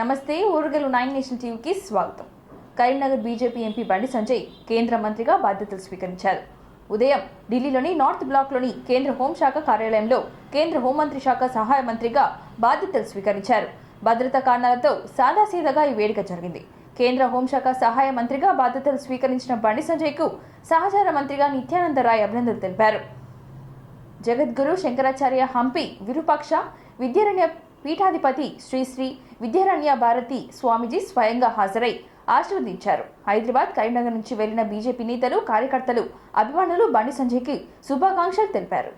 నమస్తే ఊరుగలు 9 నేషన్ టీవీకి స్వాగతం. కరీంనగర్ బీజేపీ ఎంపీ బండి సంజయ్ కేంద్ర మంత్రిగా బాధ్యతలు స్వీకరించారు. ఉదయం ఢిల్లీలోని నార్త్ బ్లాక్లోని కేంద్ర హోంశాఖ కార్యాలయంలో కేంద్ర హోంమంత్రి శాఖ సహాయ మంత్రిగా బాధ్యతలు స్వీకరించారు. భద్రతా కారణాలతో సాదాసీదాగా ఈ వేడుక జరిగింది. కేంద్ర హోంశాఖ సహాయ మంత్రిగా బాధ్యతలు స్వీకరించిన బండి సంజయ్కు సహచార మంత్రిగా నిత్యానంద రాయ్ అభినందనలు తెలిపారు. జగద్గురు శంకరాచార్య హంపి విరూపాక్ష విద్యారణ్య పీఠాధిపతి శ్రీ విద్యారణ్య భారతి స్వామీజీ స్వయంగా హాజరై ఆశీర్వదించారు. హైదరాబాద్, కరీంనగర్ నుంచి వెళ్లిన బీజేపీ నేతలు, కార్యకర్తలు, అభిమానులు బండి సంజయ్కి శుభాకాంక్షలు తెలిపారు.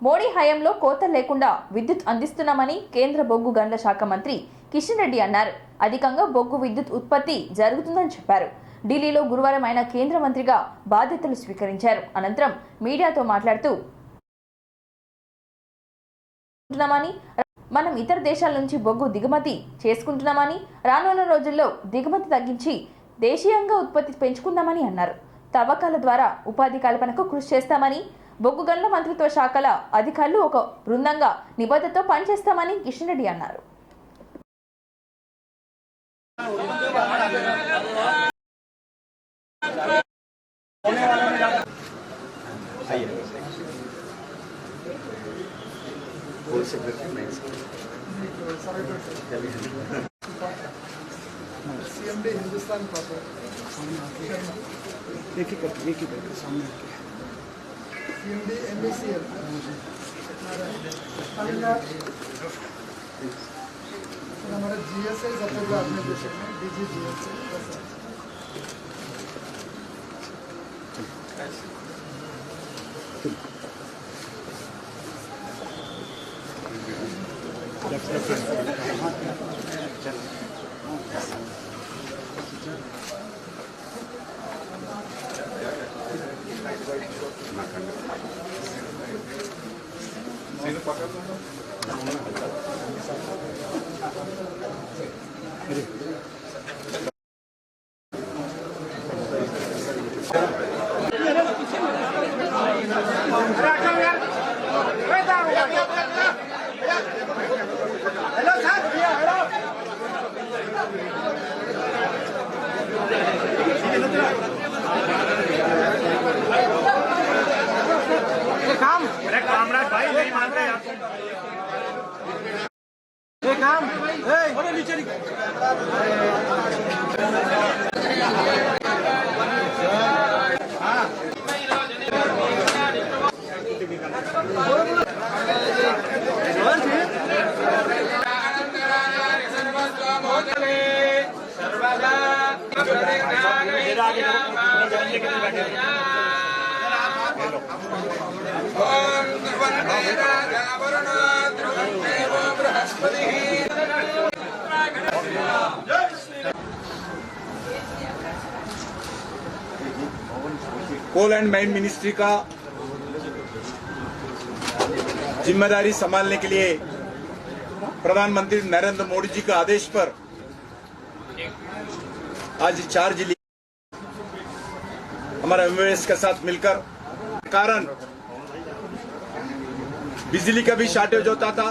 మోడీ హయాంలో కోత లేకుండా విద్యుత్ అందిస్తున్నామని కేంద్ర బొగ్గు గనుల శాఖ మంత్రి కిషన్ రెడ్డి అన్నారు. అధికంగా బొగ్గు విద్యుత్ ఉత్పత్తి జరుగుతుందని చెప్పారు. ఢిల్లీలో గురువారం ఆయన కేంద్ర మంత్రిగా బాధ్యతలు స్వీకరించారు. అనంతరం మీడియాతో మాట్లాడుతూ మనం ఇతర దేశాల నుంచి బొగ్గు దిగుమతి చేసుకుంటున్నామని, రానున్న రోజుల్లో దిగుమతి తగ్గించి దేశీయంగా ఉత్పత్తి పెంచుకుందామని అన్నారు. తవ్వకాల ద్వారా ఉపాధి కల్పనకు కృషి చేస్తామని, బొగ్గు గనుల మంత్రిత్వ శాఖల అధికారులు ఒక బృందంగా నిబద్ధతతో పనిచేస్తామని కిషన్ రెడ్డి అన్నారు. सीएमडी हिंदुस्तान कॉपर एक ही करके सामने सीएमडी एमबीसीएल हमारा जीएसएल सपोर्ट ऑर्गेनाइजेशन है डीजीजीएसएल कोल एंड माइन मिनिस्ट्री का जिम्मेदारी संभालने के लिए प्रधानमंत्री नरेंद्र मोदी जी के आदेश पर आज चार्ज लिया। हमारा एमओएस के साथ मिलकर कारण बिजली का भी शॉर्टेज होता था।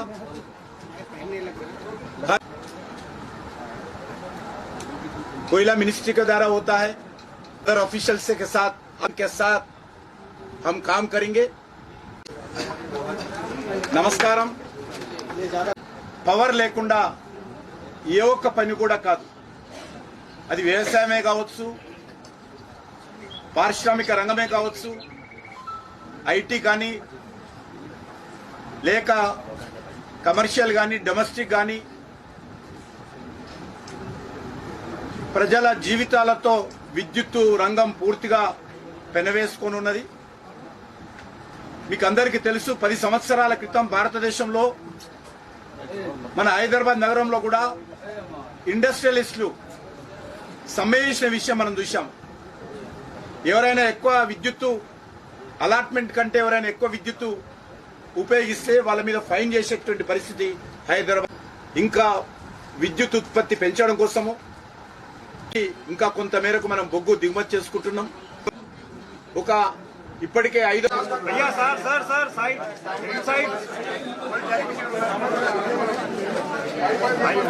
कोयला मिनिस्ट्री के द्वारा होता है। अदर ऑफिशियल से के साथ हम काम करेंगे। నమస్కారం. పవర్ లేకుండా ఏ ఒక్క పని కూడా కాదు. అది వ్యవసాయమే కావచ్చు, పారిశ్రామిక రంగమే కావచ్చు, ఐటీ కానీ లేక కమర్షియల్ కానీ డొమెస్టిక్ కానీ ప్రజల జీవితాలతో విద్యుత్తు రంగం పూర్తిగా పెనవేసుకొని ఉన్నది. మీకు అందరికీ తెలుసు 10 సంవత్సరాల క్రితం భారతదేశంలో మన హైదరాబాద్ నగరంలో కూడా ఇండస్ట్రియలిస్టులు సమ్మె చేసిన విషయం మనం చూశాం. ఎవరైనా ఎక్కువ విద్యుత్తు అలాట్మెంట్ కంటే ఎవరైనా ఎక్కువ విద్యుత్తు ఉపయోగిస్తే వాళ్ళ మీద ఫైన్ చేసేటువంటి పరిస్థితి హైదరాబాద్. ఇంకా విద్యుత్ ఉత్పత్తి పెంచడం కోసము ఇంకా కొంత మేరకు మనం బొగ్గు దిగుమతి చేసుకుంటున్నాం. ఒక ఇప్పటికే 5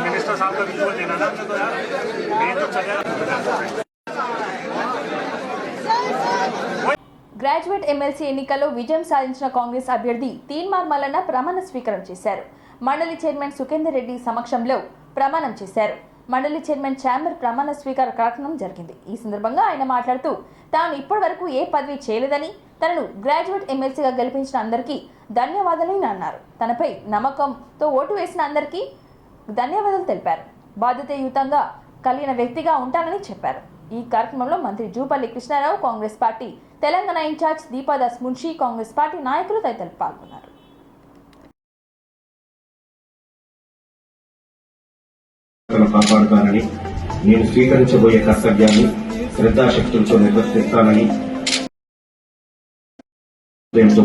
मिनिस्टर साहब का विजुअल देना ना तो यार मैं तो चला। గ్రాడ్యుయేట్ ఎమ్మెల్సీ ఎన్నికల్లో విజయం సాధించిన కాంగ్రెస్ అభ్యర్థి తీన్మార్ మల్లన్న ప్రమాణ స్వీకారం చేశారు. మండలి చైర్మన్ సుఖేందర్ రెడ్డి సమక్షంలో ప్రమాణం చేశారు. మండలి చైర్మన్ ఛాంబర్ ప్రమాణ స్వీకార కార్యక్రమం జరిగింది. ఈ సందర్భంగా ఆయన మాట్లాడుతూ తాను ఇప్పటి వరకు ఏ పదవి చేయలేదని, తనను గ్రాడ్యుయేట్ ఎమ్మెల్సీగా గెలిపించిన అందరికీ ధన్యవాదాలని అన్నారు. తనపై నమ్మకంతో ఓటు వేసిన అందరికీ ధన్యవాదాలు తెలిపారు. బాధ్యతాయుతంగా కలిగిన వ్యక్తిగా ఉంటానని చెప్పారు. ఈ కార్యక్రమంలో మంత్రి Jupally Krishna Rao, Congress party Telangana incharge Deepa Das Munshi, Congress party నాయకులు తదితరులు పాల్గొన్నారు. కాపాడుతానని, నేను స్వీకరించబోయే కర్తవ్యాన్ని శ్రద్ధాశక్తులతో నిర్వర్తిస్తానని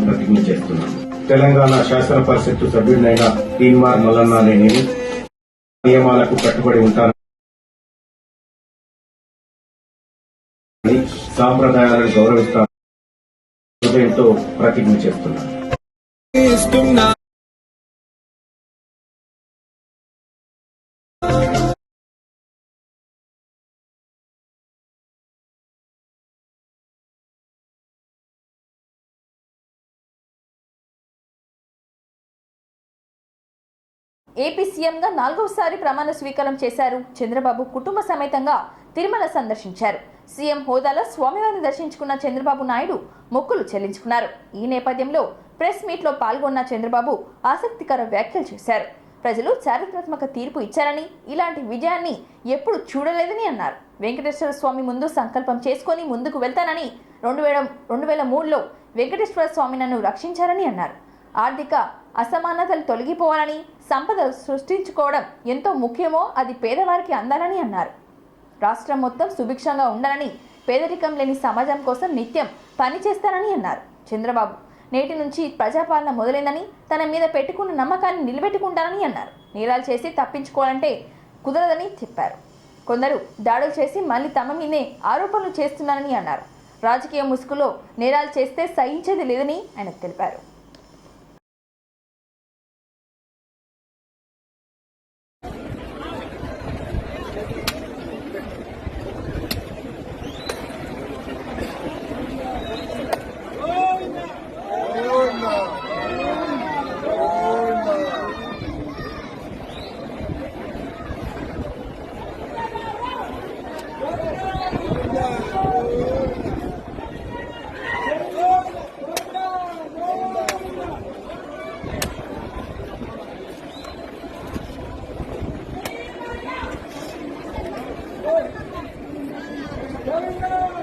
ప్రతిజ్ఞ చేస్తున్నాను. తెలంగాణ శాసన పరిషత్తు సభ్యుడినైన తీన్మార్ మల్లన్న అనే నేను నియమాలకు కట్టుబడి ఉంటానని, సాంప్రదాయాలను గౌరవిస్తానని ప్రతిజ్ఞ చేస్తున్నాను. ఏపీ సీఎంగా 4వసారి ప్రమాణ స్వీకారం చేశారు. చంద్రబాబు కుటుంబ సమేతంగా తిరుమల సందర్శించారు. సీఎం హోదాలో స్వామివారిని దర్శించుకున్న చంద్రబాబు నాయుడు మొక్కులు చెల్లించుకున్నారు. ఈ నేపథ్యంలో ప్రెస్ మీట్లో పాల్గొన్న చంద్రబాబు ఆసక్తికర వ్యాఖ్యలు చేశారు. ప్రజలు చారిత్రాత్మక తీర్పు ఇచ్చారని, ఇలాంటి విజయాన్ని ఎప్పుడు చూడలేదని అన్నారు. వెంకటేశ్వర స్వామి ముందు సంకల్పం చేసుకుని ముందుకు వెళ్తానని, 2003లో వెంకటేశ్వర స్వామి నన్ను రక్షించారని అన్నారు. ఆర్థిక అసమానతలు తొలగిపోవాలని, సంపద సృష్టించుకోవడం ఎంతో ముఖ్యమో అది పేదవారికి అందాలని అన్నారు. రాష్ట్రం మొత్తం సుభిక్షంగా ఉండాలని, పేదరికం లేని సమాజం కోసం నిత్యం పనిచేస్తానని అన్నారు. చంద్రబాబు నేటి నుంచి ప్రజాపాలన మొదలైందని, తన మీద పెట్టుకున్న నమ్మకాన్ని నిలబెట్టుకుంటానని అన్నారు. నేరాలు చేసి తప్పించుకోవాలంటే కుదరదని చెప్పారు. కొందరు దాడులు చేసి మళ్ళీ తమ మీదే ఆరోపణలు చేస్తున్నారని అన్నారు. రాజకీయ ముసుగులో నేరాలు చేస్తే సహించేది లేదని ఆయన తెలిపారు. Telangana!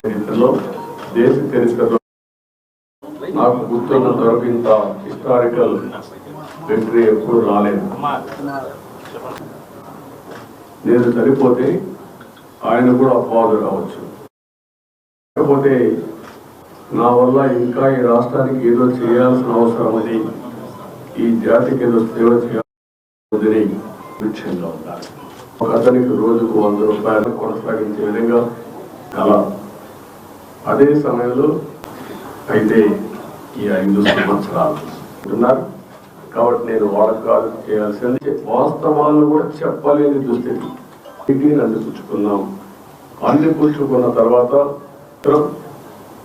చరిత్రలో దేశ చరిత్రలో నాకు గుర్తున్నంత వరకు ఇంత హిస్టారికల్ విక్టరీ ఎప్పుడు రాలేదు. నేను చనిపోతే ఆయన కూడా అపవాదు రావచ్చు. కాకపోతే నా వల్ల ఇంకా ఈ రాష్ట్రానికి ఏదో చేయాల్సిన అవసరం ఉంది, ఈ జాతికి ఏదో సేవ చేయాలని లక్ష్యంగా ఉండాలి. ఒక అతనికి రోజుకు 100 రూపాయలు కొనసాగించే విధంగా కళ. అదే సమయంలో అయితే ఈ 5 సంవత్సరాలు ఉన్నారు కాబట్టి నేను వాళ్ళకు కాదు చేయాల్సింది, వాస్తవాలను కూడా చెప్పలేని దుస్థితి. అందిపుచ్చుకున్నాం. అందిపుచ్చుకున్న తర్వాత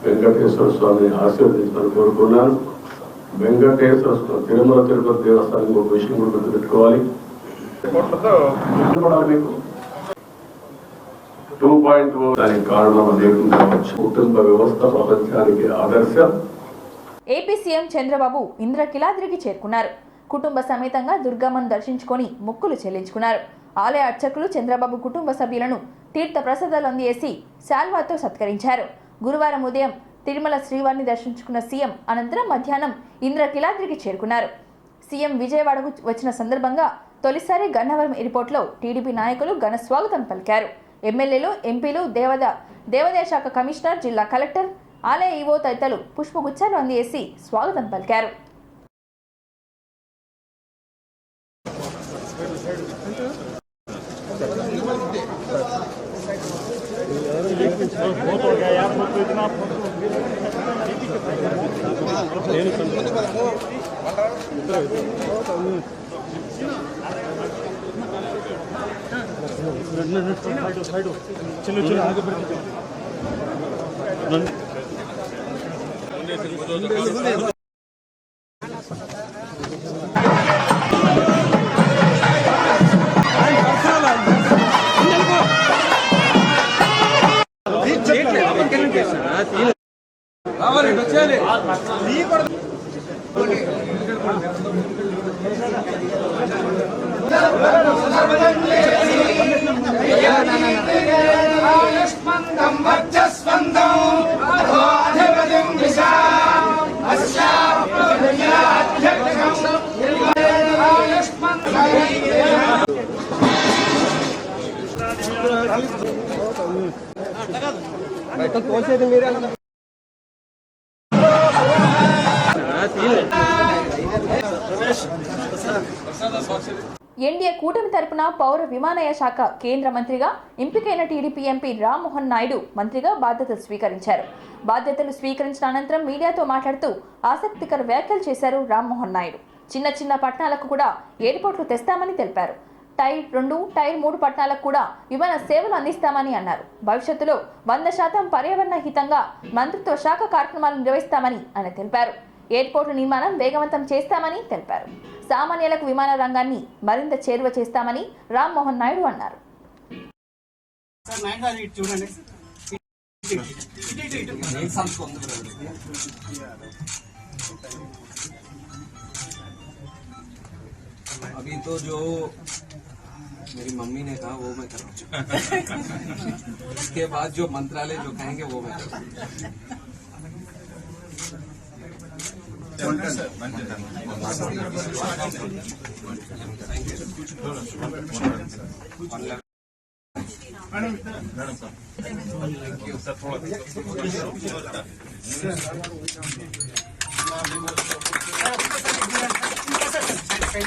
వెంకటేశ్వర స్వామిని ఆశీర్వదించాలని కోరుకున్నాను. వెంకటేశ్వర స్వామి తిరుమల తిరుపతి దేవస్థానం ఒక విషయం కూడా గుర్తుపెట్టుకోవాలి. మీకు 2.0 దానికి కారణం అనేకం కావచ్చు. కుటుంబ వ్యవస్థ ప్రపంచానికి ఆదర్శం. ఏపీ సీఎం చంద్రబాబు ఇంద్రకిలాద్రికి చేరుకున్నారు. కుటుంబ సమేతంగా దుర్గమ్మను దర్శించుకొని మొక్కులు చెల్లించుకున్నారు. ఆలయ అర్చకులు చంద్రబాబు కుటుంబ సభ్యులను తీర్థ ప్రసాదాలు అందివేసి శాల్వాతో సత్కరించారు. గురువారం ఉదయం తిరుమల శ్రీవారిని దర్శించుకున్న సీఎం అనంతరం మధ్యాహ్నం ఇంద్రకిలాద్రికి చేరుకున్నారు. సీఎం విజయవాడకు వచ్చిన సందర్భంగా తొలిసారి గన్నవరం ఎయిర్పోర్ట్లో టీడీపీ నాయకులు ఘన స్వాగతం పలికారు. ఎమ్మెల్యేలు, ఎంపీలు, దేవాదాయ శాఖ కమిషనర్, జిల్లా కలెక్టర్, ఆలయ ఈవో తదితరులు పుష్పగుచ్చాలు అందివేసి స్వాగతం పలికారు. ఎన్డీఏ కూటమి తరపున పౌర విమానయాన శాఖ కేంద్ర మంత్రిగా ఎంపికైన టీడీపీ ఎంపీ రామ్మోహన్ నాయుడు మంత్రిగా బాధ్యతలు స్వీకరించారు. బాధ్యతలు స్వీకరించిన అనంతరం మీడియాతో మాట్లాడుతూ ఆసక్తికర వ్యాఖ్యలు చేశారు రామ్మోహన్ నాయుడు. చిన్న చిన్న పట్టణాలకు కూడా ఎయిర్పోర్ట్లు తెస్తామని తెలిపారు. టైర్ 2, టైర్ 3 పట్టణాలకు కూడా విమాన సేవలు అందిస్తామని అన్నారు. భవిష్యత్తులో 100% పర్యావరణ హితంగా మంత్రిత్వ శాఖ కార్యక్రమాలు నిర్వహిస్తామని ఆయన తెలిపారు. ఎయిర్పోర్టు నిర్మాణం వేగవంతం చేస్తామని తెలిపారు. సామాన్యులకు విమాన రంగాన్ని మరింత చేరువ చేస్తామని రామ్మోహన్ నాయుడు అన్నారు. अभी तो जो मेरी मम्मी ने कहा वो मैं कर रहा हूँ। उसके बाद जो मंत्रालय जो कहेंगे वो मैं कर रहा हूँ। and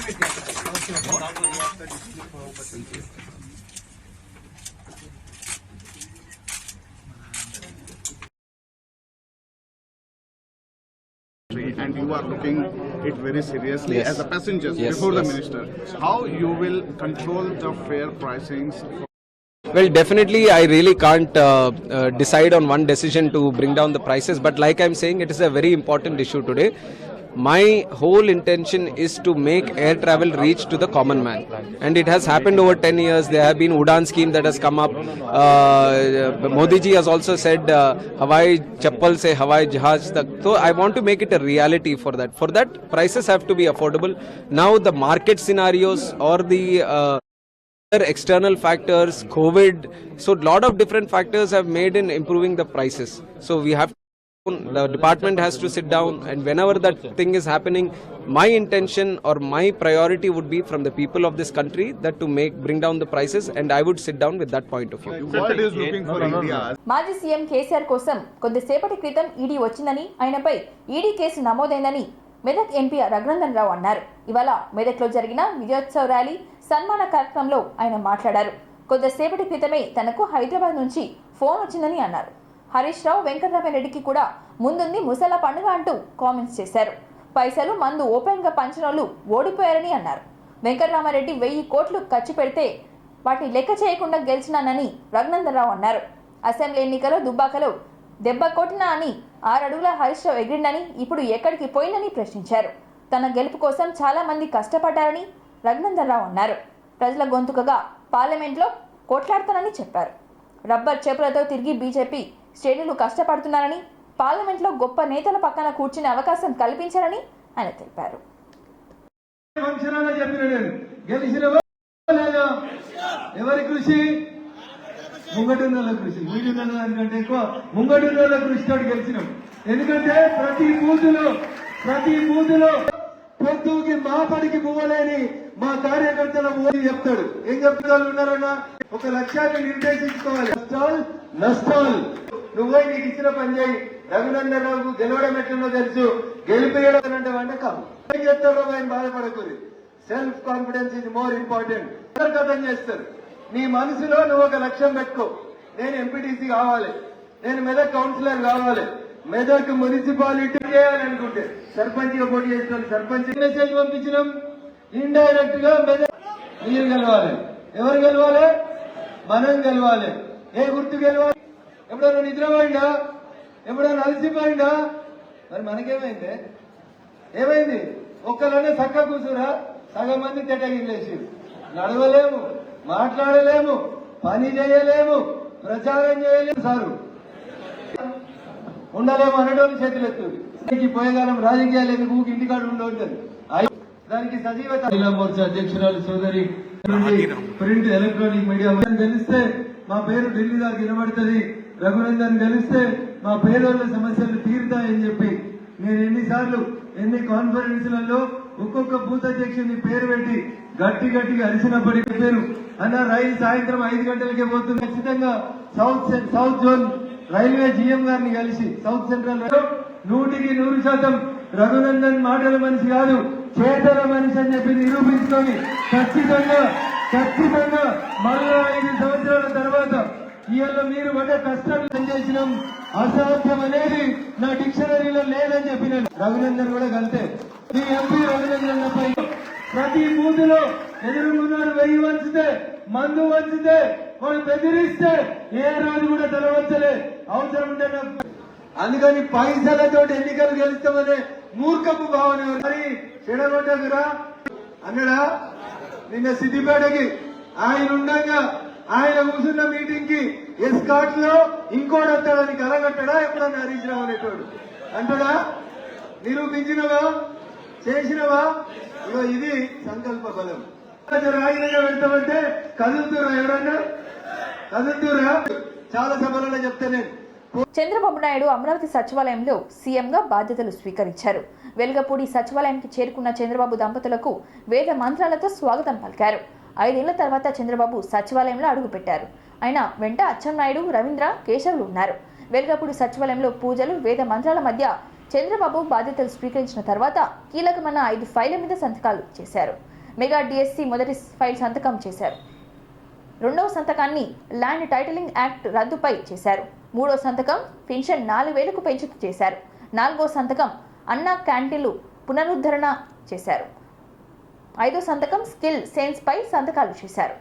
you are looking it very seriously Yes. as a passenger Yes, before the yes. minister. How you will control the fare pricings? Well, definitely, I really can't decide on one decision to bring down the prices. But like I'm saying, it is a very important issue today. My whole intention is to make air travel reach to the common man, and it has happened over 10 years. There have been Udan scheme that has come up. Modi ji has also said Hawai chappal se Hawai jahaz tak. So I want to make it a reality for that. For that, prices have to be affordable. Now the market scenarios or the external factors, COVID, so lot of different factors have made in improving the prices. So we have the department has to sit down, and whenever that thing is happening, my intention or my priority would be from the people of this country that to bring down the prices, and I would sit down with that point of view. The world is looking for India. మాజీ CM KCR కోసం కొద్దిసేపటి క్రితం ED వచ్చిందని, ఆయనపై ED కేసు నమోదైందని Medak MP Raghunandan Rao అన్నారు. ఇవాళ మెదక్లో జరిగిన విజయోత్సవ ర్యాలీ సన్మాన కార్యక్రమంలో ఆయన మాట్లాడారు. కొద్దిసేపటి క్రితమే తనకు హైదరాబాద్ నుంచి ఫోన్ వచ్చిందని అన్నారు. హరీష్ రావు వెంకటరామరెడ్డికి కూడా ముందుంది ముసలా పండుగ అంటూ కామెంట్స్ చేశారు. పైసలు మందు ఓపెన్ గా పంచినోళ్ళు ఓడిపోయారని అన్నారు. వెంకటరామరెడ్డి 1000 కోట్లు ఖర్చు పెడితే వాటిని లెక్క చేయకుండా గెలిచినానని రఘునందన్ రావు అన్నారు. అసెంబ్లీ ఎన్నికలో దుబ్బాకలో దెబ్బ కొట్టినా అని 6 అడుగుల హరీష్ రావు ఎగిరిందని, ఇప్పుడు ఎక్కడికి పోయిందని ప్రశ్నించారు. తన గెలుపు కోసం చాలా మంది కష్టపడ్డారని రఘునందన్ రావు అన్నారు. ప్రజల గొంతుకగా పార్లమెంట్లో కొట్లాడతానని చెప్పారు. రబ్బర్ చెప్పులతో తిరిగి బీజేపీ శ్రేణులు కష్టపడుతున్నారని, పార్లమెంట్లో గొప్ప నేతల పక్కన కూర్చునే అవకాశం కల్పించారని ఆయన తెలిపారు. ఎవరి కృషి? ముంగటున్నోళ్ళ కృషి. ముందున్న దానికంటే ఎక్కువ ముంగటున్నోళ్ళ కృషితో గెలిచినాం. ఎందుకంటే ప్రతి బూతులో పొద్దుకి మాపడికి పువ్వలేని మా కార్యకర్తల మోదీ చెప్తాడు. ఏం చెప్తారు ఉన్నారన్నా? ఒక లక్ష్యాన్ని నిర్దేశించుకోవాలి. నష్టాలు నువ్వు నీకు ఇచ్చిన పని చేయి. రఘునందన్ రావు గెలవడం ఎట్లనో తెలుసు, గెలిపేయడం అంటే వంటకం. ఏం చెప్తాడో ఆయన బాధపడకూడదు. Self confidence is more important. అర్థం చేస్తారు. నీ మనసులో నువ్వు ఒక లక్ష్యం పెట్టుకో. నేను ఎంపీటీసీ కావాలి, నేను మెదక్ కౌన్సిలర్ కావాలి, మెదక్ మున్సిపాలిటీ చేయాలనుకుంటే సర్పంచ్ గా పోటీ చేసిన సర్పంచ్ మెసేజ్ పంపించినాం. ఇండైరెక్ట్ గా మెదక్ మీరు గెలవాలి. ఎవరు గెలవాలి? మనం గెలవాలి. ఏ గుర్తు గెలవాలి? ఎప్పుడైనా నిద్రపోయిందా? ఎప్పుడైనా అలసిపోయిందా? మరి మనకేమైంది? ఏమైంది? ఒక్కలనే చక్క కూర్చురా, సగం మంది తెటగిలేసి నడవలేము, మాట్లాడలేము, పని చేయలేము, ప్రచారం చేయలేము. సారు ఉండలేము అనడం చేతులెత్తుంది. పోయేగాలం రాజకీయాలు ఎందుకు ఇంటికాడు ఉండవుతుంది. దానికి సజీవత. మహిళా మోర్చా అధ్యక్షురాలు సోదరి ప్రింట్ ఎలక్ట్రానిక్ మీడియా గెలిస్తే మా పేరు ఢిల్లీ దాకా వినబడుతుంది. రఘునందన్ గెలిస్తే మా పేదోళ్ల సమస్యలు తీరుతాయని చెప్పి నేను ఎన్నిసార్లు ఎన్ని కాన్ఫరెన్స్లలో ఒక్కొక్క బూత్ అధ్యక్షుని పేరు పెట్టి గట్టిగా అరిచినప్పటికీ పేరు అన్న రైలు సాయంత్రం 5 గంటలకే పోతుంది. ఖచ్చితంగా సౌత్ జోన్ రైల్వే జీఎం గారిని కలిసి సౌత్ సెంట్రల్ 100% రఘునందన్ మాటల మనిషి కాదు, చేతల మనిషి అని చెప్పి నిరూపించుకొని ఖచ్చితంగా మళ్ళా 5 సంవత్సరాల తర్వాత ఇవాళ మీరు పడ్డ కష్టాలు పనిచేసినాం. అసాధ్యం అనేది నా డిక్షనరీలో లేదని చెప్పినాను. రఘునందన్ కూడా కలితే ఈ ఎంపీ రఘునందన్ పై ప్రతి బూత్ లో ఎదురుకున్నాడు 1000 వంచితే, మందు వంచితే, వాళ్ళు బెదిరిస్తే ఏ రోజు కూడా తెలవచ్చలే. అవసరం ఉంటే అందుకని పైసలతో ఎన్నికలు గెలుస్తామనే మూర్ఖపు భావన మరి చెడగొట్టకురా అన్నడా. నిన్న సిద్దిపేటకి ఆయన ఉండగా ఆయన కూర్చున్న మీటింగ్ కి ఎస్కాట్ లో ఇంకోటి వస్తాడని కలగట్టడా ఎప్పుడన్నా హరీష్ రావు అనేటోడు అంటాడా? నిరూపించినవా? చేసినవా? ఇగో ఇది సంకల్ప బలం. రాజకీయంగా వెళ్తామంటే కదులుతురా? ఎవరన్నా కదులుతురా? చాలా సభలలో చెప్తా నేను. చంద్రబాబు నాయుడు అమరావతి సచివాలయంలో సీఎంగా బాధ్యతలు స్వీకరించారు. వెల్గపూడి సచివాలయానికి చేరుకున్న చంద్రబాబు దంపతులకు వేద మంత్రాలతో స్వాగతం పలికారు. 5 ఏళ్ల తర్వాత చంద్రబాబు సచివాలయంలో అడుగుపెట్టారు. ఆయన వెంట అచ్చెన్నాయుడు, రవీంద్ర, కేశవులు ఉన్నారు. వెల్గపూడి సచివాలయంలో పూజలు, వేద మంత్రాల మధ్య చంద్రబాబు బాధ్యతలు స్వీకరించిన తర్వాత కీలకమైన 5 ఫైళ్ల మీద సంతకాలు చేశారు. మెగా డిఎస్సి మొదటి ఫైల్ సంతకం చేశారు. రెండవ సంతకాన్ని ల్యాండ్ టైటిలింగ్ యాక్ట్ రద్దుపై చేశారు. మూడో సంతకం పెన్షన్ 4,000కు పెంచుతూ చేశారు. 4వ సంతకం అన్నా క్యాంటీన్లు పునరుద్ధరణ చేశారు. 5వ సంతకం స్కిల్ సెన్స్ పై సంతకాలు చేశారు.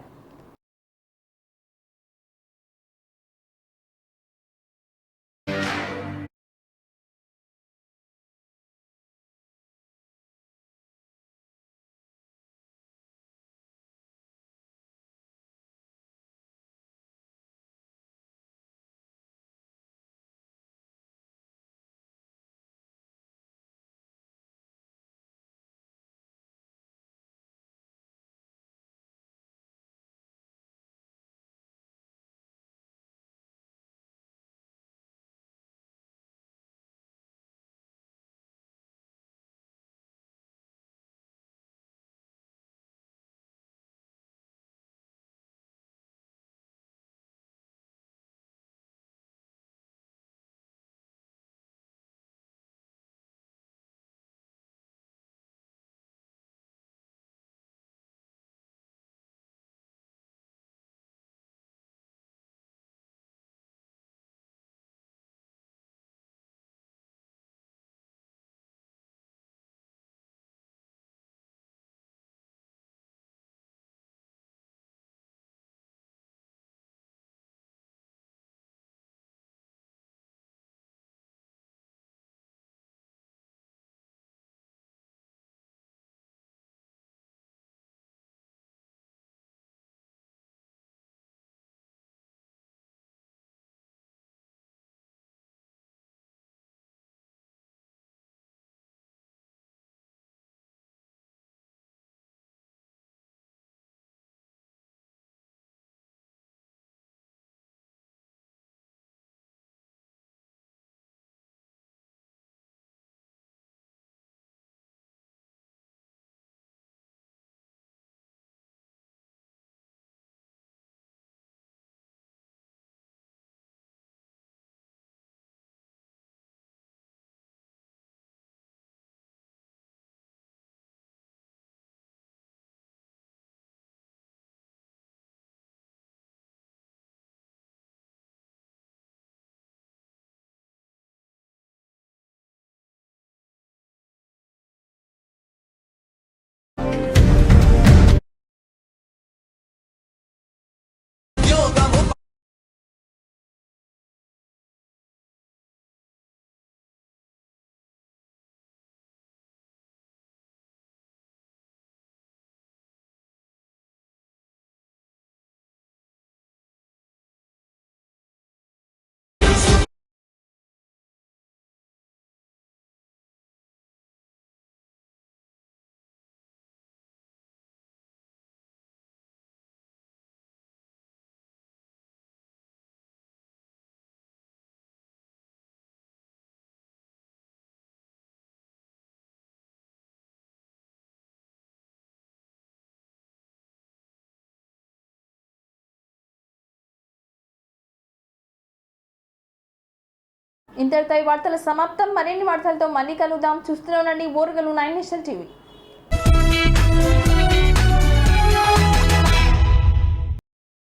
ఇంతటితో ఈ వార్తల సమాప్తం. మరిన్ని వార్తలతో మళ్ళీ కలుద్దాం. చూస్తూనే ఉండండి ఓరుగల్లు 9 నేషనల్ టీవీ.